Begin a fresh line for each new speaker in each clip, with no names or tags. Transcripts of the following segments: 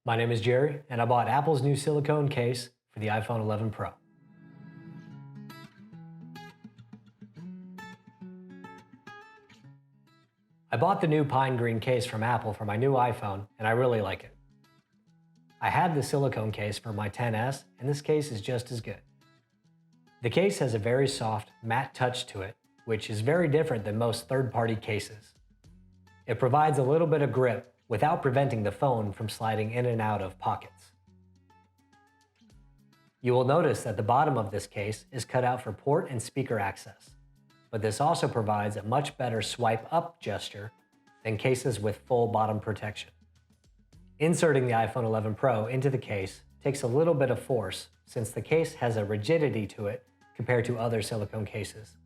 My name is Jerry, and I bought Apple's new silicone case for the iPhone 11 Pro. I bought the new pine green case from Apple for my new iPhone, and I really like it. I had the silicone case for my XS, and this case is just as good. The case has a very soft, matte touch to it, which is very different than most third-party cases. It provides a little bit of grip without preventing the phone from sliding in and out of pockets. You will notice that the bottom of this case is cut out for port and speaker access, but this also provides a much better swipe up gesture than cases with full bottom protection. Inserting the iPhone 11 Pro into the case takes a little bit of force since the case has a rigidity to it compared to other silicone cases.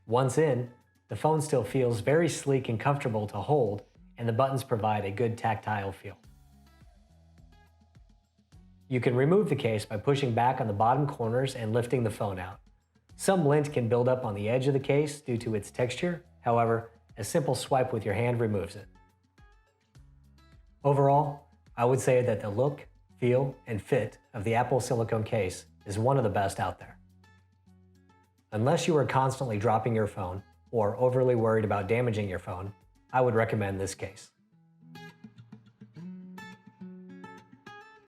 Once in, the phone still feels very sleek and comfortable to hold, and the buttons provide a good tactile feel. You can remove the case by pushing back on the bottom corners and lifting the phone out. Some lint can build up on the edge of the case due to its texture, however, a simple swipe with your hand removes it. Overall, I would say that the look, feel, and fit of the Apple Silicone case is one of the best out there. Unless you are constantly dropping your phone or overly worried about damaging your phone, I would recommend this case.